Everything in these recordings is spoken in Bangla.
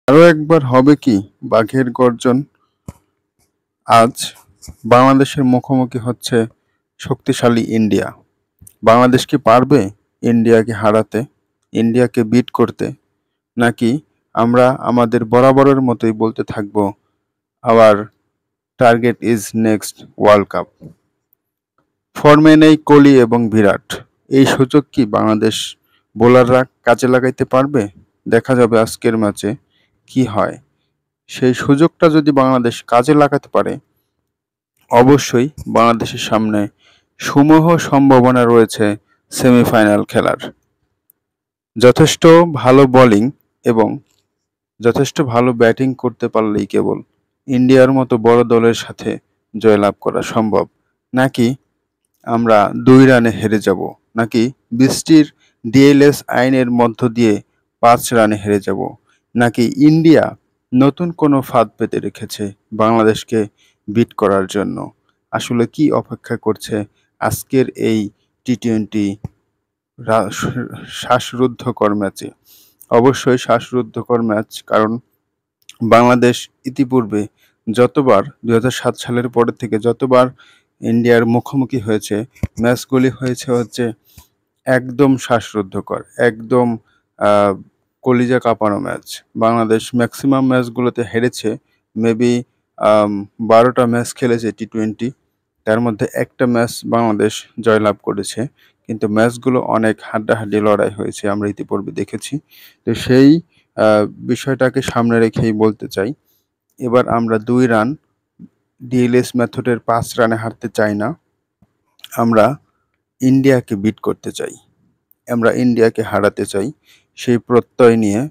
আরও একবার হবে কি বাঘের গর্জন? আজ বাংলাদেশের মুখোমুখি হচ্ছে শক্তিশালী ইন্ডিয়া। বাংলাদেশ কি পারবে ইন্ডিয়াকে হারাতে, ইন্ডিয়াকে বিট করতে? নাকি আমরা আমাদের বরাবরের মতোই বলতে থাকবো our target is next world cup? ফর্মে নেই কোহলি এবং বিরাট। এই সুযোগ কি বাংলাদেশ বোলাররা কাজে লাগাইতে পারবে? দেখা যাবে আজকের ম্যাচে কি হয়। সেই সুযোগটা যদি বাংলাদেশ কাজে লাগাতে পারে, অবশ্যই বাংলাদেশের সামনে সমূহ সম্ভাবনা রয়েছে সেমিফাইনাল খেলার। যথেষ্ট ভালো বোলিং এবং যথেষ্ট ভালো ব্যাটিং করতে পারলেই কেবল ইন্ডিয়ার মতো বড় দলের সাথে জয়লাভ করা সম্ভব। নাকি আমরা 2 রানে হেরে যাব, নাকি বৃষ্টির ডিএলএস আইনের মধ্য দিয়ে 5 রানে হেরে যাব, নাকি ইন্ডিয়া নতুন কোনো ফাঁদ পেতে রেখেছে বাংলাদেশকে বিট করার জন্য? আসলে কি অপেক্ষা করছে আজকের এই টি-20 শ্বাসরুদ্ধকর ম্যাচে? অবশ্যই শ্বাসরুদ্ধকর ম্যাচ, কারণ বাংলাদেশ ইতিপূর্বে যতবার 2007 সালের পরের থেকে যতবার ইন্ডিয়ার মুখোমুখি হয়েছে, ম্যাচগুলি হয়েছে হচ্ছে একদম শ্বাসরুদ্ধকর, একদম কলিজা কাঁপানো ম্যাচ। বাংলাদেশ ম্যাক্সিমাম ম্যাচগুলোতে হেরেছে। মেবি 12টা ম্যাচ খেলেছে টি-20, তার মধ্যে একটা ম্যাচ বাংলাদেশ জয়লাভ করেছে, কিন্তু ম্যাচগুলো অনেক হাড্ডাহাড্ডি লড়াই হয়েছে, আমরা ইতিপূর্বে দেখেছি। তো সেই বিষয়টাকে সামনে রেখেই বলতে চাই, এবার আমরা 2 রান ডিএলএস মেথডের 5 রানে হারতে চাই না। আমরা ইন্ডিয়াকে বিট করতে চাই, আমরা ইন্ডিয়াকে হারাতে চাই। সেই প্রত্যয় নিয়ে,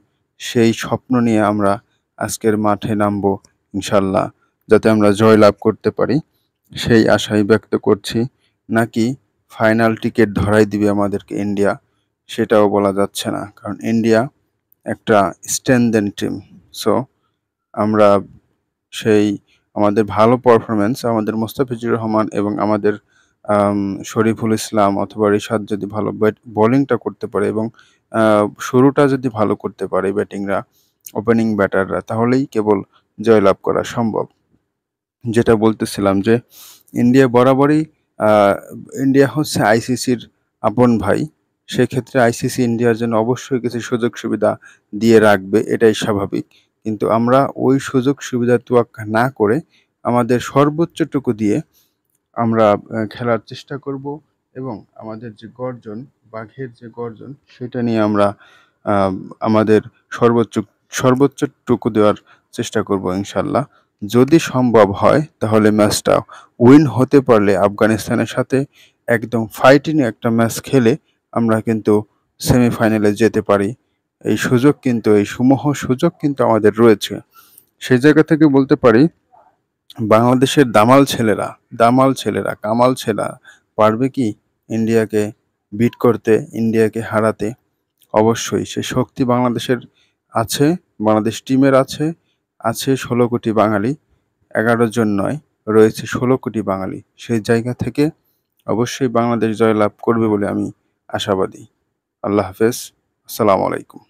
সেই স্বপ্ন নিয়ে আমরা আজকের মাঠে নামবো ইনশাল্লাহ, যাতে আমরা জয়লাভ করতে পারি, সেই আশাই ব্যক্ত করছি। নাকি ফাইনাল টিকিট ধরাই দিবে আমাদেরকে ইন্ডিয়া, সেটাও বলা যাচ্ছে না, কারণ ইন্ডিয়া একটা স্ট্রেনদেন টিম। সো আমরা সেই আমাদের ভালো পারফরমেন্স, আমাদের মোস্তাফিজুর রহমান এবং আমাদের শরীফুল ইসলাম অথবা রিশাদ যদি ভালো বোলিংটা করতে পারে এবং শুরুটা যদি ভালো করতে পারে ব্যাটিংরা, ওপেনিং ব্যাটাররা, তাহলেই কেবল জয়লাভ করা সম্ভব। যেটা বলতেছিলাম যে ইন্ডিয়া বরাবরই ইন্ডিয়া হচ্ছে আইসিসির আপন ভাই। সেক্ষেত্রে আইসিসি ইন্ডিয়ার জন্য অবশ্যই কিছু সুযোগ সুবিধা দিয়ে রাখবে, এটাই স্বাভাবিক। কিন্তু আমরা ওই সুযোগ সুবিধা তোয়াক্কা না করে আমাদের সর্বোচ্চটুকু দিয়ে আমরা খেলার চেষ্টা করব এবং আমাদের যে গর্জন, বাঘের যে গর্জন, সেটা নিয়ে আমরা আমাদের সর্বোচ্চটুকু দেওয়ার চেষ্টা করব ইনশাল্লাহ। যদি সম্ভব হয় তাহলে ম্যাচটা উইন হতে পারলে আফগানিস্তানের সাথে একদম ফাইটিং একটা ম্যাচ খেলে আমরা কিন্তু সেমিফাইনালে যেতে পারি। এই সুযোগ কিন্তু, এই সমূহ সুযোগ কিন্তু আমাদের রয়েছে। সেই জায়গা থেকে বলতে পারি বাংলাদেশের দামাল ছেলেরা, কামাল ছেলেরা পারবে কি ইন্ডিয়াকে বিট করতে, ইন্ডিয়াকে হারাতে? অবশ্যই সে শক্তি বাংলাদেশের আছে, বাংলাদেশ টিমের আছে। আছে 16 কোটি বাঙালি, 11 জন নয়, রয়েছে 16 কোটি বাঙালি। সেই জায়গা থেকে অবশ্যই বাংলাদেশ জয়লাভ করবে বলে আমি আশাবাদী। আল্লাহ হাফেজ, আসসালামু আলাইকুম।